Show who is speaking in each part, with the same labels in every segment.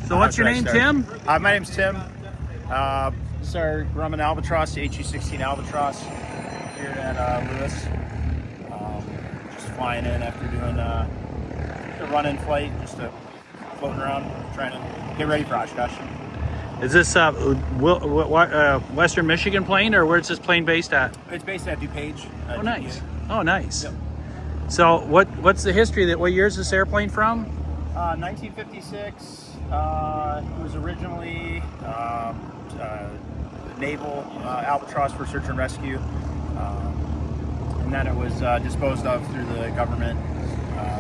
Speaker 1: So what's your name, Tim?
Speaker 2: My name's Tim. This is our Grumman Albatross, the HU-16 Albatross here at Lewis. Just flying in after doing a run-in flight, just floating around, trying to get ready for Oshkosh.
Speaker 1: Is this Western Michigan plane, or where's this plane based at?
Speaker 2: It's based at DuPage.
Speaker 1: Oh, nice.
Speaker 2: DPA.
Speaker 1: Oh, nice.
Speaker 2: Yep.
Speaker 1: So what's the history? What year is this airplane from?
Speaker 2: 1956. It was originally naval Albatross for search and rescue, and then it was disposed of through the government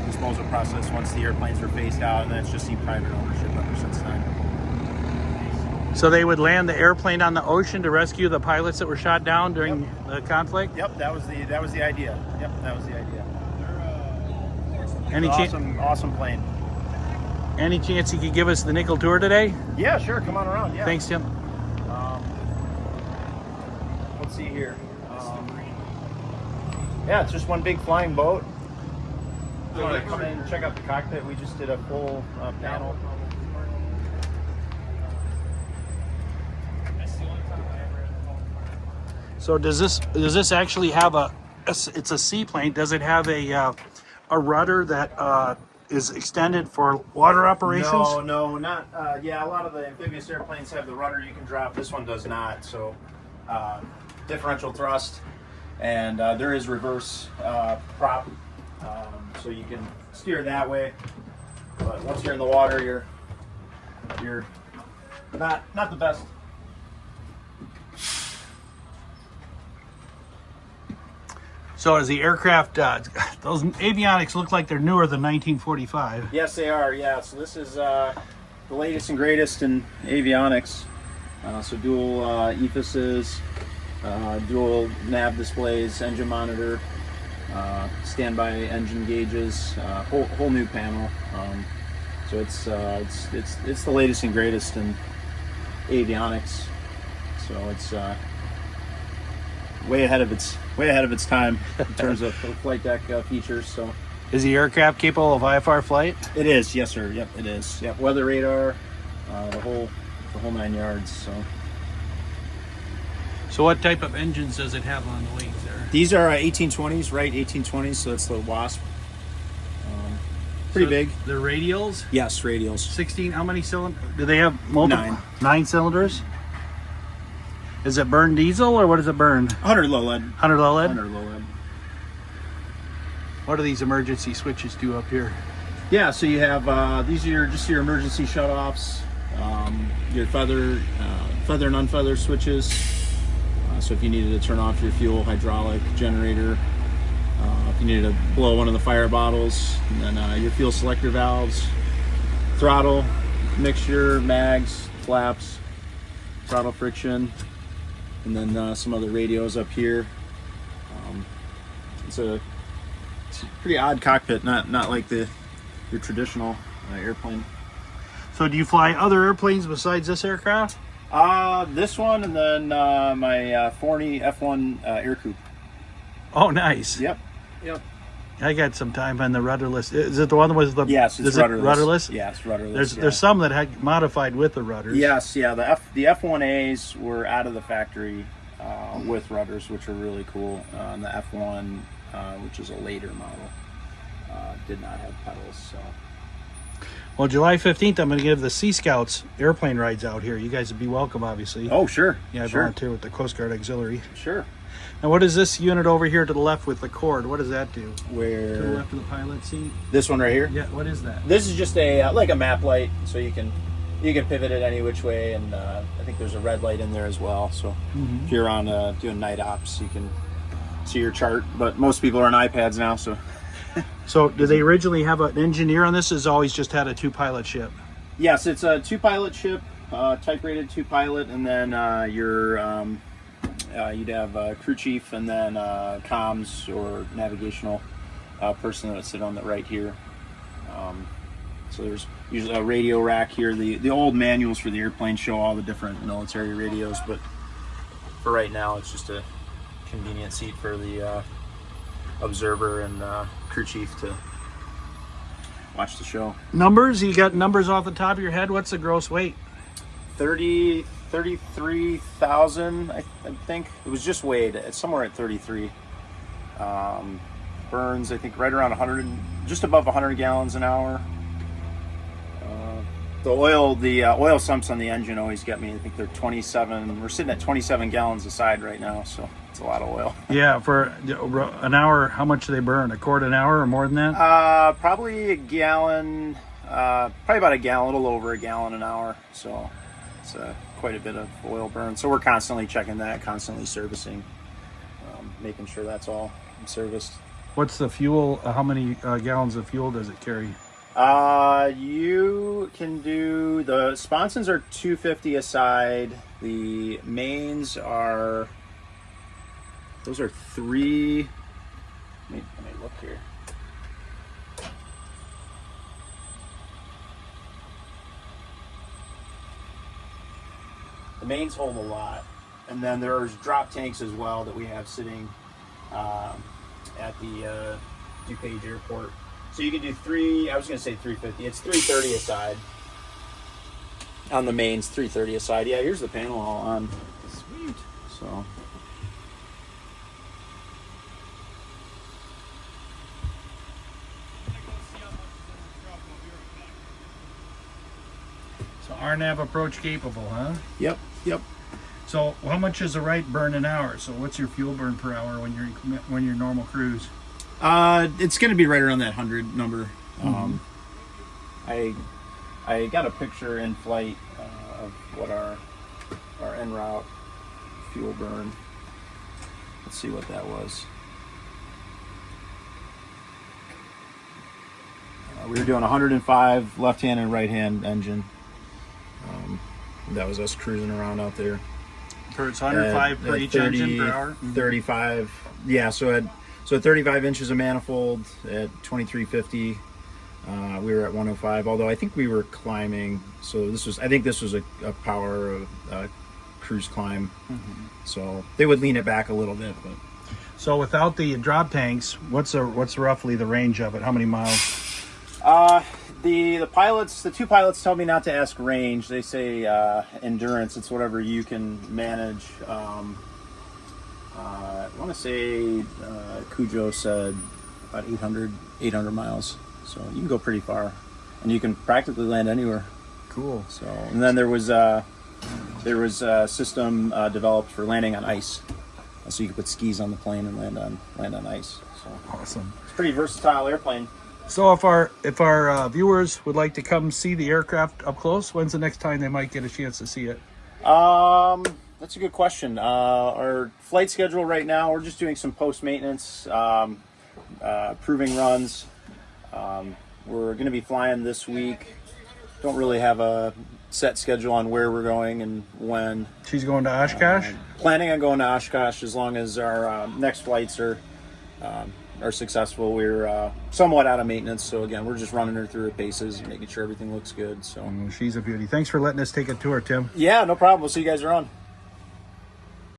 Speaker 2: disposal process once the airplanes were phased out, and then it's just seen private ownership ever since then.
Speaker 1: So they would land the airplane on the ocean to rescue the pilots that were shot down during the conflict?
Speaker 2: Yep, that was the idea. Yep, that was the idea. Awesome plane.
Speaker 1: Any chance you could give us the nickel tour today?
Speaker 2: Yeah, sure. Come on around. Yeah.
Speaker 1: Thanks, Tim.
Speaker 2: Let's see here. Yeah, it's just one big flying boat. You want to come in and check out the cockpit? We just did a full panel.
Speaker 1: So does this actually have it's a seaplane? Does it have a rudder that is extended for water operations?
Speaker 2: No, not. Yeah, a lot of the amphibious airplanes have the rudder you can drop. This one does not. So differential thrust, and there is reverse prop, so you can steer that way. But once you're in the water, you're not the best.
Speaker 1: So as the aircraft, those avionics look like they're newer than 1945.
Speaker 2: Yes, they are. Yeah, so this is the latest and greatest in avionics. So dual EFISes, dual nav displays, engine monitor, standby engine gauges, whole new panel. So it's the latest and greatest in avionics. So it's way ahead of its time in terms of flight deck features. So,
Speaker 1: is the aircraft capable of IFR flight?
Speaker 2: It is, yes, sir. Yep, it is. Yep, weather radar, the whole 9 yards.
Speaker 1: So, what type of engines does it have on the wings there?
Speaker 2: These are 1820s, right? 1820s. So it's the Wasp. Pretty big.
Speaker 1: They're radials.
Speaker 2: Yes, radials.
Speaker 1: 16. How many cylinders? Do they have multiple?
Speaker 2: 9
Speaker 1: cylinders. Is it burn diesel or what does it burn?
Speaker 2: 100 low lead.
Speaker 1: 100 low lead?
Speaker 2: 100 low lead.
Speaker 1: What do these emergency switches do up here?
Speaker 2: Yeah, so you have, these are just your emergency shutoffs, your feather and unfeather switches. So if you needed to turn off your fuel hydraulic generator, if you needed to blow one of the fire bottles, and then your fuel selector valves, throttle, mixture, mags, flaps, throttle friction, and then some other radios up here. It's a pretty odd cockpit, not like your traditional airplane.
Speaker 1: So do you fly other airplanes besides this aircraft?
Speaker 2: This one, and then my Forney F1 Air Coupe.
Speaker 1: Oh, nice.
Speaker 2: Yep.
Speaker 1: I got some time on the rudderless. Is it the one with the?
Speaker 2: Yes, it's rudderless.
Speaker 1: Rudderless?
Speaker 2: Yeah, it's rudderless.
Speaker 1: There's some that had modified with the rudders.
Speaker 2: Yes, yeah. The F1As were out of the factory with rudders, which are really cool. And the F1, which is a later model, did not have pedals. So.
Speaker 1: Well, July 15th, I'm going to give the Sea Scouts airplane rides out here. You guys would be welcome, obviously.
Speaker 2: Oh, sure.
Speaker 1: Yeah, I
Speaker 2: sure.
Speaker 1: volunteer with the Coast Guard Auxiliary.
Speaker 2: Sure.
Speaker 1: Now, what is this unit over here to the left with the cord? What does that do?
Speaker 2: Where?
Speaker 1: To the left of the pilot seat?
Speaker 2: This one right here?
Speaker 1: Yeah, what is that?
Speaker 2: This is just a like a map light, so you can pivot it any which way, and I think there's a red light in there as well. So if you're on doing night ops, you can see your chart. But most people are on iPads now, so.
Speaker 1: So did they originally have an engineer on this? Has always just had a 2-pilot ship?
Speaker 2: Yes, it's a 2-pilot ship, type rated 2-pilot, and then you'd have a crew chief, and then comms or navigational person that would sit on the right here. So there's usually a radio rack here. The old manuals for the airplane show all the different military radios, but for right now it's just a convenient seat for the observer and crew chief to watch the show.
Speaker 1: Numbers? You got numbers off the top of your head? What's the gross weight?
Speaker 2: 33,000, I think. It was just weighed. It's somewhere at 33. Burns, I think, right around 100, just above 100 gallons an hour. The oil sumps on the engine always get me. I think they're 27. We're sitting at 27 gallons a side right now, so it's a lot of oil.
Speaker 1: Yeah, for an hour, how much do they burn? A quart an hour or more than that?
Speaker 2: Probably a gallon, probably about a gallon, a little over a gallon an hour. So it's quite a bit of oil burn. So we're constantly checking that, constantly servicing, making sure that's all serviced.
Speaker 1: What's the fuel? How many gallons of fuel does it carry?
Speaker 2: You can do, the sponsons are 250 a side. The mains are, those are 3. Let me look here. The mains hold a lot, and then there's drop tanks as well that we have sitting at the DuPage Airport. So you can do 3, I was going to say 350. It's 330 a side. On the mains, 330 a side. Yeah, here's the panel all on. Sweet. So.
Speaker 1: So RNAV approach capable, huh?
Speaker 2: Yep.
Speaker 1: So how much is the right burn an hour? So what's your fuel burn per hour when you're normal cruise?
Speaker 2: It's going to be right around that 100 number. I got a picture in flight of what our en route fuel burn. Let's see what that was. We were doing 105 left-hand and right-hand engine. That was us cruising around out there.
Speaker 1: It's 105 per each
Speaker 2: 30,
Speaker 1: engine per hour?
Speaker 2: 35. Yeah, so at 35 inches of manifold at 2350, we were at 105. Although I think we were climbing, so I think this was a power cruise climb. So they would lean it back a little bit. But
Speaker 1: So without the drop tanks, what's roughly the range of it? How many miles?
Speaker 2: The pilots, the 2 pilots, tell me not to ask range. They say endurance. It's whatever you can manage. I want to say Cujo said about 800 miles. So you can go pretty far, and you can practically land anywhere.
Speaker 1: Cool.
Speaker 2: So, and then there was a system developed for landing on ice, so you could put skis on the plane and land on ice. So
Speaker 1: Awesome.
Speaker 2: it's a pretty versatile airplane.
Speaker 1: So if our viewers would like to come see the aircraft up close, when's the next time they might get a chance to see it?
Speaker 2: That's a good question. Our flight schedule right now, we're just doing some post-maintenance, proving runs. We're going to be flying this week. Don't really have a set schedule on where we're going and when.
Speaker 1: She's going to Oshkosh?
Speaker 2: Planning on going to Oshkosh as long as our next flights are successful. We're somewhat out of maintenance, so again, we're just running her through her paces and making sure everything looks good. So
Speaker 1: She's a beauty. Thanks for letting us take a tour, Tim.
Speaker 2: yeah, no problem. We'll see you guys around.